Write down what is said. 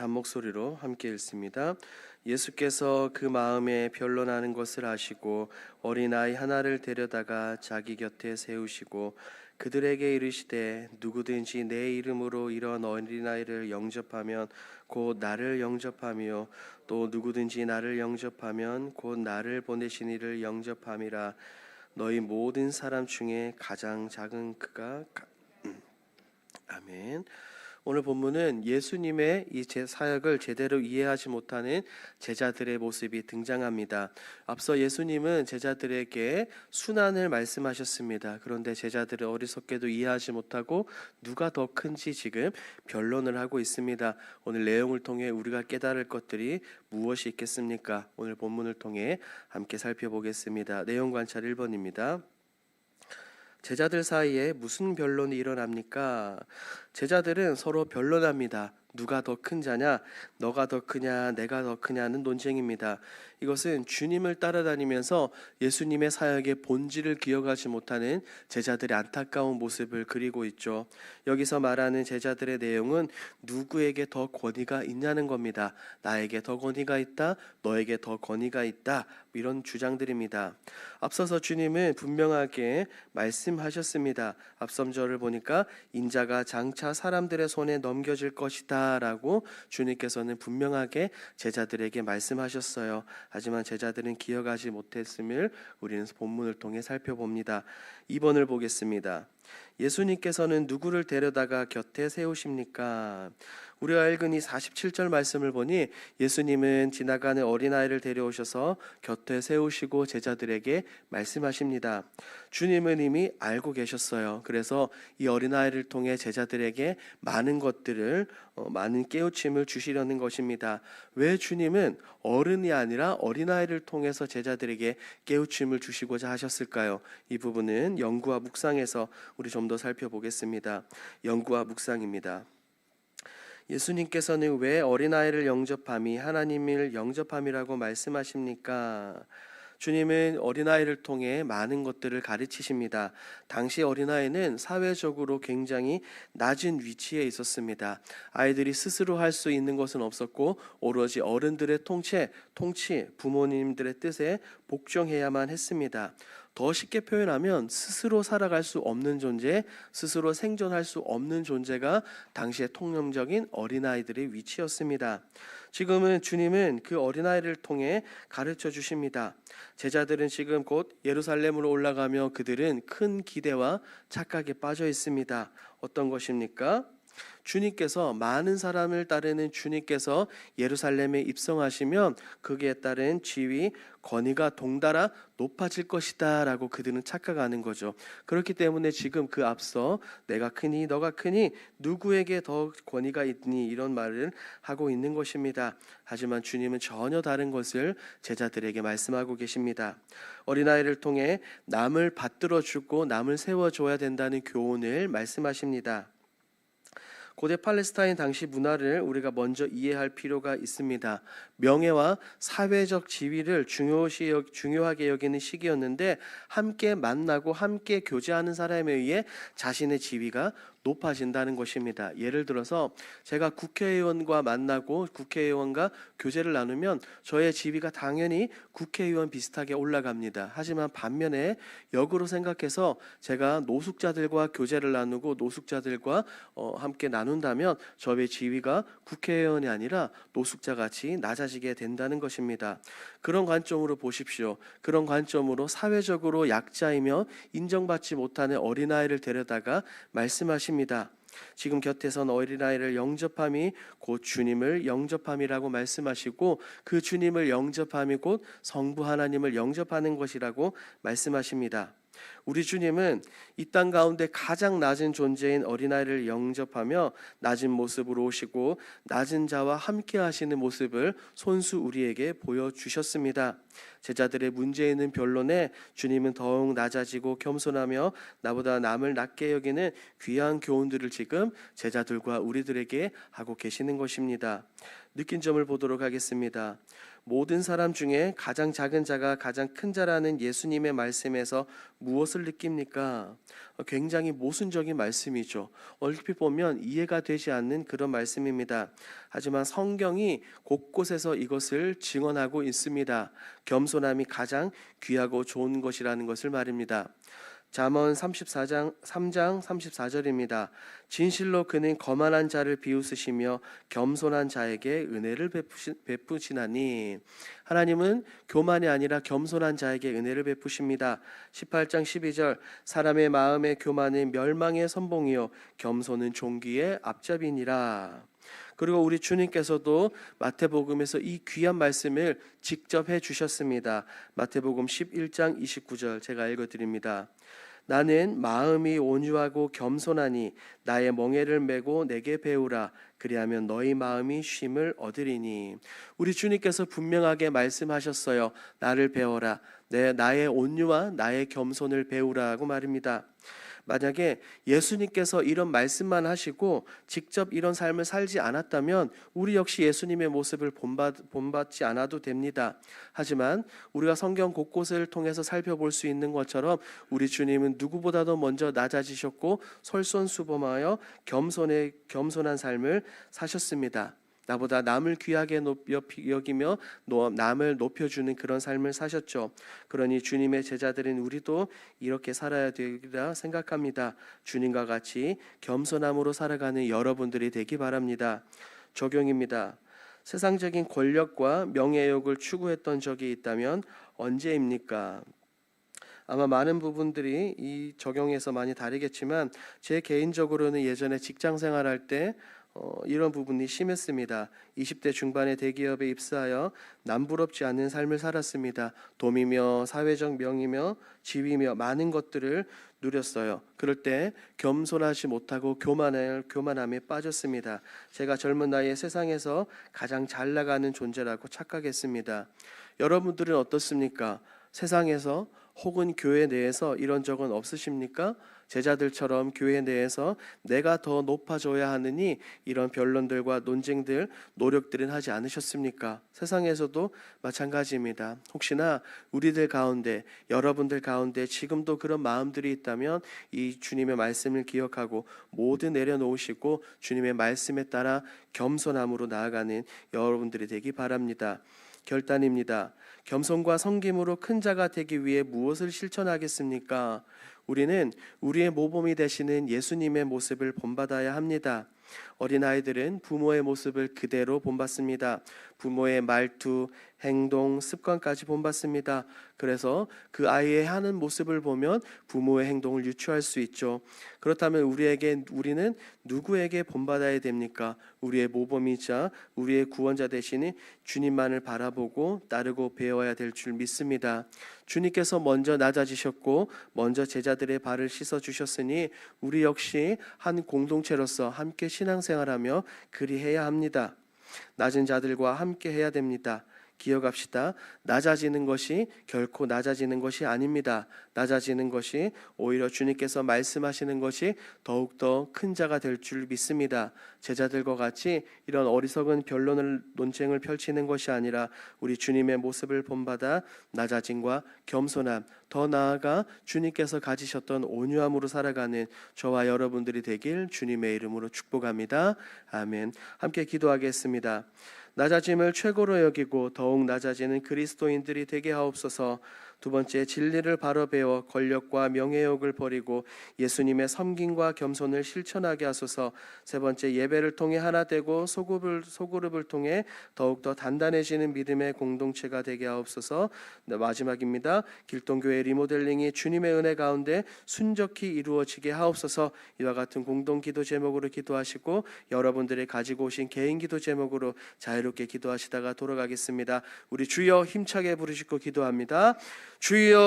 단목소리로 함께 읽습니다. 예수께서 그 마음에 변론하는 것을 아시고 어린아이 하나를 데려다가 자기 곁에 세우시고 그들에게 이르시되 누구든지 내 이름으로 이런 어린아이를 영접하면 곧 나를 영접하며 또 누구든지 나를 영접하면 곧 나를 보내신 이를 영접함이라. 너희 모든 사람 중에 가장 작은 그가 아멘. 오늘 본문은 예수님의 이 사역을 제대로 이해하지 못하는 제자들의 모습이 등장합니다. 앞서 예수님은 제자들에게 순환을 말씀하셨습니다. 그런데 제자들은 어리석게도 이해하지 못하고 누가 더 큰지 지금 변론을 하고 있습니다. 오늘 내용을 통해 우리가 깨달을 것들이 무엇이 있겠습니까? 오늘 본문을 통해 함께 살펴보겠습니다. 내용 관찰 1번입니다. 제자들 사이에 무슨 변론이 일어납니까? 제자들은 서로 변론합니다. 누가 더 큰 자냐? 너가 더 크냐? 내가 더 크냐는 논쟁입니다. 이것은 주님을 따라다니면서 예수님의 사역의 본질을 기억하지 못하는 제자들의 안타까운 모습을 그리고 있죠. 여기서 말하는 제자들의 내용은 누구에게 더 권위가 있냐는 겁니다. 나에게 더 권위가 있다, 너에게 더 권위가 있다, 이런 주장들입니다. 앞서서 주님은 분명하게 말씀하셨습니다. 앞섬절을 보니까 인자가 장차 사람들의 손에 넘겨질 것이다 라고 주님께서는 분명하게 제자들에게 말씀하셨어요. 하지만 제자들은 기억하지 못했음을 우리는 본문을 통해 살펴봅니다. 2번을 보겠습니다. 예수님께서는 누구를 데려다가 곁에 세우십니까? 우리가 읽은 이 47절 말씀을 보니 예수님은 지나가는 어린아이를 데려오셔서 곁에 세우시고 제자들에게 말씀하십니다. 주님은 이미 알고 계셨어요. 그래서 이 어린아이를 통해 제자들에게 많은 것들을 많은 깨우침을 주시려는 것입니다. 왜 주님은 어른이 아니라 어린아이를 통해서 제자들에게 깨우침을 주시고자 하셨을까요? 이 부분은 연구와 묵상에서 우리 좀 더 살펴보겠습니다. 연구와 묵상입니다. 예수님께서는 왜 어린아이를 영접함이 하나님을 영접함이라고 말씀하십니까? 주님은 어린아이를 통해 많은 것들을 가르치십니다. 당시 어린아이는 사회적으로 굉장히 낮은 위치에 있었습니다. 아이들이 스스로 할 수 있는 것은 없었고 오로지 어른들의 통치, 부모님들의 뜻에 복종해야만 했습니다. 더 쉽게 표현하면 스스로 살아갈 수 없는 존재, 스스로 생존할 수 없는 존재가 당시의 통념적인 어린아이들의 위치였습니다. 지금은 주님은 그 어린아이를 통해 가르쳐 주십니다. 제자들은 지금 곧 예루살렘으로 올라가며 그들은 큰 기대와 착각에 빠져 있습니다. 어떤 것입니까? 주님께서 많은 사람을 따르는 주님께서 예루살렘에 입성하시면 거기에 따른 지위, 권위가 동달아 높아질 것이다 라고 그들은 착각하는 거죠. 그렇기 때문에 지금 그 앞서 내가 크니 너가 크니 누구에게 더 권위가 있니 이런 말을 하고 있는 것입니다. 하지만 주님은 전혀 다른 것을 제자들에게 말씀하고 계십니다. 어린아이를 통해 남을 받들어주고 남을 세워줘야 된다는 교훈을 말씀하십니다. 고대 팔레스타인 당시 문화를 우리가 먼저 이해할 필요가 있습니다. 명예와 사회적 지위를 중요하게 여기는 시기였는데 함께 만나고 함께 교제하는 사람에 의해 자신의 지위가 높아진다는 것입니다. 예를 들어서 제가 국회의원과 만나고 국회의원과 교제를 나누면 저의 지위가 당연히 국회의원 비슷하게 올라갑니다. 하지만 반면에 역으로 생각해서 제가 노숙자들과 교제를 나누고 노숙자들과 함께 나눈다면 저의 지위가 국회의원이 아니라 노숙자같이 낮아지게 된다는 것입니다. 그런 관점으로 보십시오. 그런 관점으로 사회적으로 약자이며 인정받지 못하는 어린아이를 데려다가 말씀하십니다. 지금 곁에선 어린아이를 영접함이 곧 주님을 영접함이라고 말씀하시고 그 주님을 영접함이 곧 성부 하나님을 영접하는 것이라고 말씀하십니다. 우리 주님은 이 땅 가운데 가장 낮은 존재인 어린아이를 영접하며 낮은 모습으로 오시고 낮은 자와 함께 하시는 모습을 손수 우리에게 보여주셨습니다. 제자들의 문제 있는 변론에 주님은 더욱 낮아지고 겸손하며 나보다 남을 낮게 여기는 귀한 교훈들을 지금 제자들과 우리들에게 하고 계시는 것입니다. 느낀 점을 보도록 하겠습니다. 모든 사람 중에 가장 작은 자가 가장 큰 자라는 예수님의 말씀에서 무엇을 무엇을 느낍니까? 굉장히 모순적인 말씀이죠. 얼핏 보면 이해가 되지 않는 그런 말씀입니다. 하지만 성경이 곳곳에서 이것을 증언하고 있습니다. 겸손함이 가장 귀하고 좋은 것이라는 것을 말입니다. 잠언 3장 34절입니다. 진실로 그는 거만한 자를 비웃으시며 겸손한 자에게 은혜를 베푸시나니. 하나님은 교만이 아니라 겸손한 자에게 은혜를 베푸십니다. 18장 12절 사람의 마음의 교만은 멸망의 선봉이요 겸손은 종기의 앞잡이니라. 그리고 우리 주님께서도 마태복음에서 이 귀한 말씀을 직접 해주셨습니다. 마태복음 11장 29절 제가 읽어드립니다. 나는 마음이 온유하고 겸손하니 나의 멍에를 메고 내게 배우라. 그리하면 너희 마음이 쉼을 얻으리니. 우리 주님께서 분명하게 말씀하셨어요. 나를 배워라. 나의 온유와 나의 겸손을 배우라고 말입니다. 만약에 예수님께서 이런 말씀만 하시고 직접 이런 삶을 살지 않았다면 우리 역시 예수님의 모습을 본받지 않아도 됩니다. 하지만 우리가 성경 곳곳을 통해서 살펴볼 수 있는 것처럼 우리 주님은 누구보다도 먼저 낮아지셨고 솔선수범하여 겸손한 삶을 사셨습니다. 나보다 남을 귀하게 여기며 남을 높여주는 그런 삶을 사셨죠. 그러니 주님의 제자들인 우리도 이렇게 살아야 되리라 생각합니다. 주님과 같이 겸손함으로 살아가는 여러분들이 되기 바랍니다. 적용입니다. 세상적인 권력과 명예욕을 추구했던 적이 있다면 언제입니까? 아마 많은 부분들이 이 적용에서 많이 다르겠지만 제 개인적으로는 예전에 직장 생활할 때 이런 부분이 심했습니다. 20대 중반에 대기업에 입사하여 남부럽지 않은 삶을 살았습니다. 돈이며 사회적 명이며 지위며 많은 것들을 누렸어요. 그럴 때 겸손하지 못하고 교만함에 빠졌습니다. 제가 젊은 나이에 세상에서 가장 잘 나가는 존재라고 착각했습니다. 여러분들은 어떻습니까? 세상에서 혹은 교회 내에서 이런 적은 없으십니까? 제자들처럼 교회 내에서 내가 더 높아져야 하느니 이런 변론들과 논쟁들, 노력들은 하지 않으셨습니까? 세상에서도 마찬가지입니다. 혹시나 우리들 가운데, 여러분들 가운데 지금도 그런 마음들이 있다면 이 주님의 말씀을 기억하고 모두 내려놓으시고 주님의 말씀에 따라 겸손함으로 나아가는 여러분들이 되기 바랍니다. 결단입니다. 겸손과 섬김으로 큰 자가 되기 위해 무엇을 실천하겠습니까? 우리는 우리의 모범이 되시는 예수님의 모습을 본받아야 합니다. 어린아이들은 부모의 모습을 그대로 본받습니다. 부모의 말투, 행동, 습관까지 본받습니다. 그래서 그 아이의 하는 모습을 보면 부모의 행동을 유추할 수 있죠. 그렇다면 우리는 누구에게 본받아야 됩니까? 우리의 모범이자 우리의 구원자 되시는 주님만을 바라보고 따르고 배워야 될 줄 믿습니다. 주님께서 먼저 낮아지셨고 먼저 제자들의 발을 씻어 주셨으니 우리 역시 한 공동체로서 함께 신앙생활하며 그리해야 합니다. 낮은 자들과 함께 해야 됩니다. 기억합시다. 낮아지는 것이 결코 낮아지는 것이 아닙니다. 낮아지는 것이 오히려 주님께서 말씀하시는 것이 더욱더 큰 자가 될 줄 믿습니다. 제자들과 같이 이런 어리석은 논쟁을 펼치는 것이 아니라 우리 주님의 모습을 본받아 낮아짐과 겸손함, 더 나아가 주님께서 가지셨던 온유함으로 살아가는 저와 여러분들이 되길 주님의 이름으로 축복합니다. 아멘. 함께 기도하겠습니다. 낮아짐을 최고로 여기고 더욱 낮아지는 그리스도인들이 되게 하옵소서. 두 번째, 진리를 바로 배워 권력과 명예욕을 버리고 예수님의 섬김과 겸손을 실천하게 하소서. 세 번째, 예배를 통해 하나 되고 소그룹을 통해 더욱더 단단해지는 믿음의 공동체가 되게 하옵소서. 마지막입니다. 길동교회 리모델링이 주님의 은혜 가운데 순적히 이루어지게 하옵소서. 이와 같은 공동 기도 제목으로 기도하시고 여러분들이 가지고 오신 개인 기도 제목으로 자유롭게 기도하시다가 돌아가겠습니다. 우리 주여 힘차게 부르시고 기도합니다. 주여